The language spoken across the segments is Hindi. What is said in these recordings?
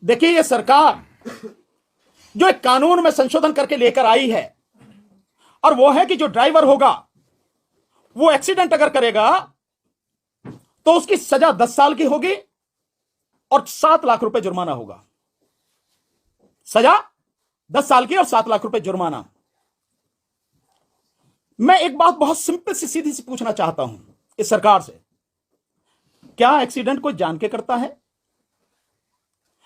देखिए, ये सरकार जो एक कानून में संशोधन करके लेकर आई है, और वो है कि जो ड्राइवर होगा वो एक्सीडेंट अगर करेगा तो उसकी सजा 10 साल की होगी और 7 लाख रुपए जुर्माना होगा। सजा 10 साल की और 7 लाख रुपए जुर्माना। मैं एक बात बहुत सिंपल सी सीधी सी पूछना चाहता हूं इस सरकार से, क्या एक्सीडेंट कोई जान के करता है?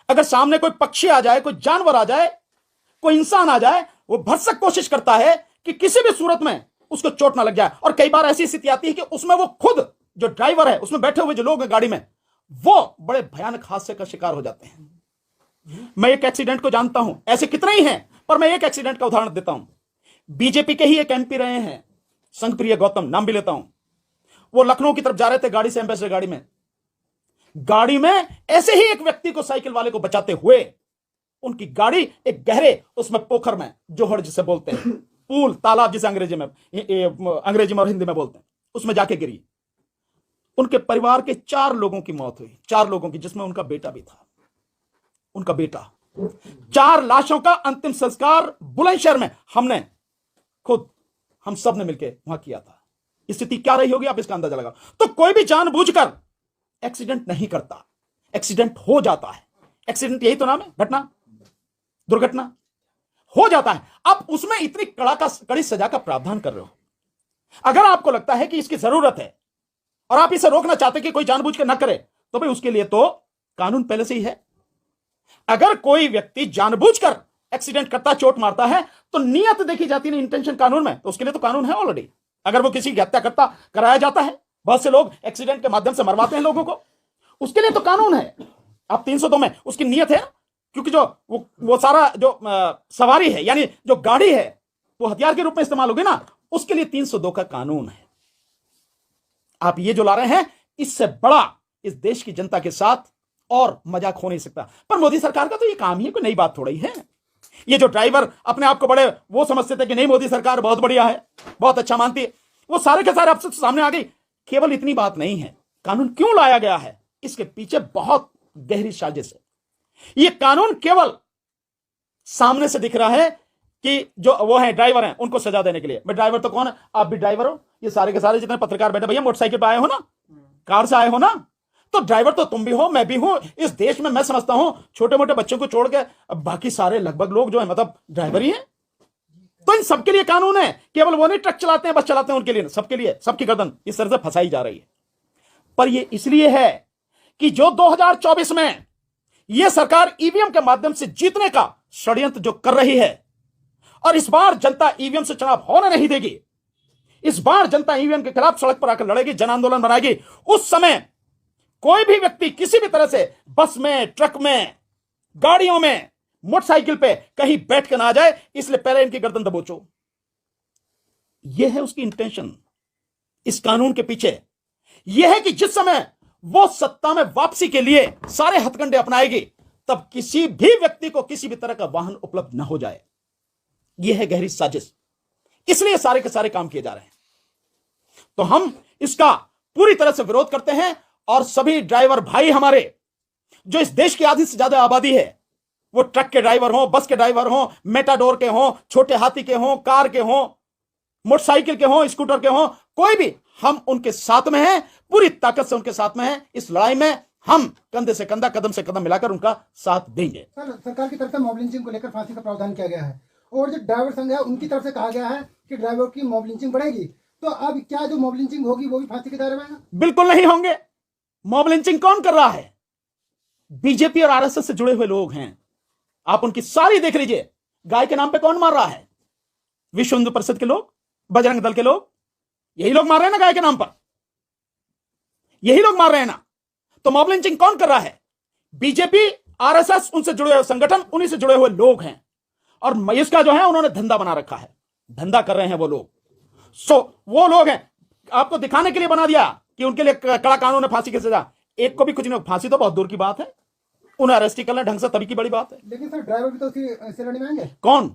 अगर सामने कोई पक्षी आ जाए, कोई जानवर आ जाए, कोई इंसान आ जाए, वो भरसक कोशिश करता है कि किसी भी सूरत में उसको चोट ना लग जाए। और कई बार ऐसी स्थिति आती है कि उसमें वो खुद जो ड्राइवर है, उसमें बैठे हुए जो लोग हैं गाड़ी में, वो बड़े भयानक हादसे का शिकार हो जाते हैं। मैं एक एक्सीडेंट को जानता हूं, ऐसे कितने ही हैं, पर मैं एक एक्सीडेंट का उदाहरण देता हूं। बीजेपी के ही एक एमपी रहे हैं, संघप्रिय गौतम, नाम भी लेता हूं। वो लखनऊ की तरफ जा रहे थे गाड़ी से, एम्बेसडर गाड़ी में ऐसे ही एक व्यक्ति को, साइकिल वाले को बचाते हुए उनकी गाड़ी एक गहरे उसमें पोखर में, जोहड़ जिसे बोलते हैं, पूल, तालाब जिसे अंग्रेजी में और हिंदी में बोलते हैं, उसमें जाके गिरी। उनके परिवार के 4 लोगों की मौत हुई, 4 लोगों की, जिसमें उनका बेटा भी था। उनका बेटा, 4 लाशों का अंतिम संस्कार बुलंदशहर में हम सब ने मिलकर वहां किया था। स्थिति क्या रही होगी आप इसका अंदाजा लगाओ। तो कोई भी जानबूझकर एक्सीडेंट नहीं करता, एक्सीडेंट हो जाता है। एक्सीडेंट यही तो नाम है, घटना, दुर्घटना हो जाता है। आप उसमें इतनी कड़ी सजा का प्रावधान कर रहे हो। अगर आपको लगता है कि इसकी जरूरत है और आप इसे रोकना चाहते कि कोई जानबूझ के ना करे, तो भाई उसके लिए तो कानून पहले से ही है। अगर कोई व्यक्ति जानबूझकर एक्सीडेंट करता, चोट मारता है, तो नियत देखी जाती है, इंटेंशन कानून में, तो उसके लिए तो कानून है ऑलरेडी। अगर वो किसी की हत्या करता, कराया जाता है, बहुत से लोग एक्सीडेंट के माध्यम से मरवाते हैं लोगों को, उसके लिए तो कानून है। आप 302 में उसकी नियत है, क्योंकि जो वो सारा जो सवारी है, यानी जो गाड़ी है, वो हथियार के रूप में इस्तेमाल होगी ना, उसके लिए 302 का कानून है। आप ये जो ला रहे हैं, इससे बड़ा इस देश की जनता के साथ और मजाक हो नहीं सकता। पर मोदी सरकार का तो ये काम ही, कोई नई बात थोड़ी है। ये जो ड्राइवर अपने आप को बड़े वो समझते थे कि नहीं, मोदी सरकार बहुत बढ़िया है, बहुत अच्छा मानती है, वो सारे के सारे आपसे सामने आ गई। केवल इतनी बात नहीं है, कानून क्यों लाया गया है, इसके पीछे बहुत गहरी साजिश है। ये कानून केवल सामने से दिख रहा है कि जो वो है ड्राइवर हैं, उनको सजा देने के लिए। भाई ड्राइवर तो कौन है? आप भी ड्राइवर हो, ये सारे के सारे जितने पत्रकार बैठे, भैया मोटरसाइकिल पे आए हो ना, कार से आए हो ना, तो ड्राइवर तो तुम भी हो, मैं भी हूं। इस देश में मैं समझता हूं छोटे मोटे बच्चों को छोड़ के बाकी सारे लगभग लोग जो है, मतलब ड्राइवर ही हैं। तो इन सबके लिए कानून है, केवल वो नहीं ट्रक चलाते हैं, बस चलाते हैं, उनके लिए, सबके लिए, सबकी गर्दन इस तरह से फंसाई जा रही है। पर ये इसलिए है कि जो 2024 में यह सरकार ईवीएम के माध्यम से जीतने का षड्यंत्र जो कर रही है, और इस बार जनता ईवीएम से चुनाव होने नहीं देगी, इस बार जनता ईवीएम के खिलाफ सड़क पर आकर लड़ेगी, जन आंदोलन बनाएगी। उस समय कोई भी व्यक्ति किसी भी तरह से बस में, ट्रक में, गाड़ियों में, मोटरसाइकिल पे कहीं बैठ के ना आ जाए, इसलिए पहले इनकी गर्दन दबोचो। यह है उसकी इंटेंशन इस कानून के पीछे। यह है कि जिस समय वो सत्ता में वापसी के लिए सारे हथकंडे अपनाएगी, तब किसी भी व्यक्ति को किसी भी तरह का वाहन उपलब्ध न हो जाए। यह है गहरी साजिश, इसलिए सारे के सारे काम किए जा रहे हैं। तो हम इसका पूरी तरह से विरोध करते हैं। और सभी ड्राइवर भाई हमारे, जो इस देश की आधी से ज्यादा आबादी है, वो ट्रक के ड्राइवर हो, बस के ड्राइवर हो, मेटाडोर के हो, छोटे हाथी के हो, कार के हो, मोटरसाइकिल के हो, स्कूटर के हो, कोई भी, हम उनके साथ में हैं, पूरी ताकत से उनके साथ में हैं। इस लड़ाई में हम कंधे से कंधा, कदम से कदम मिलाकर उनका साथ देंगे। सरकार की तरफ से मॉब लिंचिंग को लेकर फांसी का प्रावधान किया गया है, और जो ड्राइवर संघ है उनकी तरफ से कहा गया है कि ड्राइवर की मॉब लिंचिंग बढ़ेगी। तो अब क्या जो मॉब लिंचिंग होगी वो भी फांसी के दायरे में है? बिल्कुल नहीं होंगे। मॉब लिंचिंग कौन कर रहा है? बीजेपी और आरएसएस से जुड़े हुए लोग हैं। आप उनकी सारी देख लीजिए। गाय के नाम पे कौन मार रहा है? विश्व हिंदू परिषद के लोग, बजरंग दल के लोग, यही लोग मार रहे हैं ना गाय के नाम पर, यही लोग मार रहे हैं ना। तो मॉब लिंचिंग कौन कर रहा है? बीजेपी, आरएसएस, उनसे जुड़े हुए संगठन, उन्हीं से जुड़े हुए लोग हैं। और इसका जो है उन्होंने धंधा बना रखा है, धंधा कर रहे हैं वो लोग। वो लोग हैं, आपको दिखाने के लिए बना दिया कि उनके लिए कड़ा कानून है, फांसी की सजा। एक को भी कुछ नहीं, फांसी तो बहुत दूर की बात है, उन्हें अरेस्ट करना ढंग से तभी की बड़ी बात है। लेकिन सर ड्राइवर भी तो उसी श्रेणी में आएंगे। कौन?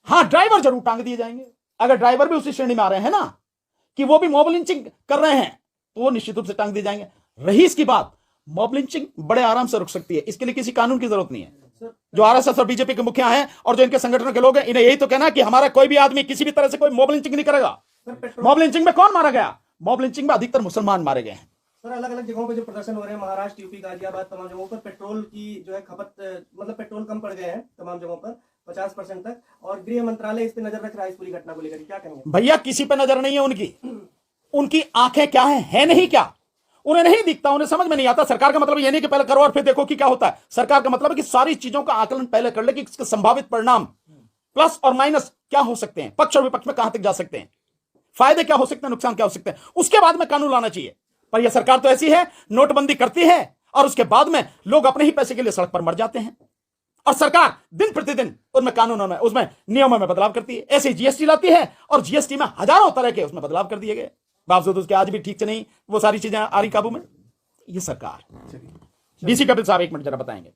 हाँ, ड्राइवर जरूर टांग दिए जाएंगे। अगर ड्राइवर भी उसी श्रेणी में आ रहे हैं ना, कि वो भी मॉब लिंचिंग कर रहे हैं, तो वो निश्चित रूप से टांग दिए जाएंगे। रही इसकी बात मॉब लिंचिंग बड़े आराम से रुक सकती है, इसके लिए किसी कानून की जरूरत नहीं है। जो आरएसएस और बीजेपी के मुखिया हैं और जो इनके संगठनों के लोग हैं, इन्हें यही तो कहना कि हमारा कोई भी आदमी किसी भी तरह से कोई मॉब लिंचिंग नहीं करेगा। मॉब लिंचिंग में कौन मारा गया? मॉब लिंचिंग में अधिकतर मुसलमान मारे गए हैं। सर, अलग अलग जगहों पे जो प्रदर्शन हो रहे हैं, महाराष्ट्र, यूपी, गाजियाबाद, तमाम जगहों पर पेट्रोल की जो है खपत, मतलब पेट्रोल कम पड़ गए हैं तमाम जगहों पर 50% तक, और गृह मंत्रालय इस पे नजर रख रहा है इस पूरी घटना को लेकर, क्या कहेंगे? भैया किसी पे नजर नहीं है उनकी, उनकी आंखें क्या है नहीं क्या, उन्हें नहीं दिखता, उन्हें समझ में नहीं आता। सरकार का मतलब ये नहीं कि पहले करो और फिर देखो कि क्या होता है। सरकार का मतलब है कि सारी चीजों का आकलन पहले कर ले कि इसके संभावित परिणाम प्लस और माइनस क्या हो सकते हैं, पक्ष और विपक्ष में कहां तक जा सकते हैं, फायदे क्या हो सकते हैं, नुकसान क्या हो सकते हैं, उसके बाद में कानून लाना चाहिए। पर यह सरकार तो ऐसी है, नोटबंदी करती है और उसके बाद में लोग अपने ही पैसे के लिए सड़क पर मर जाते हैं, और सरकार दिन प्रतिदिन उनमें कानूनों में, उसमें नियमों में बदलाव करती है। ऐसे जीएसटी लाती है और जीएसटी में हजारों तरह के उसमें बदलाव कर दिए गए, बावजूद उसके आज भी ठीक से नहीं वो सारी चीजें आ रही काबू में। ये सरकार। डीसी कपिल साहब 1 मिनट जरा बताएंगे।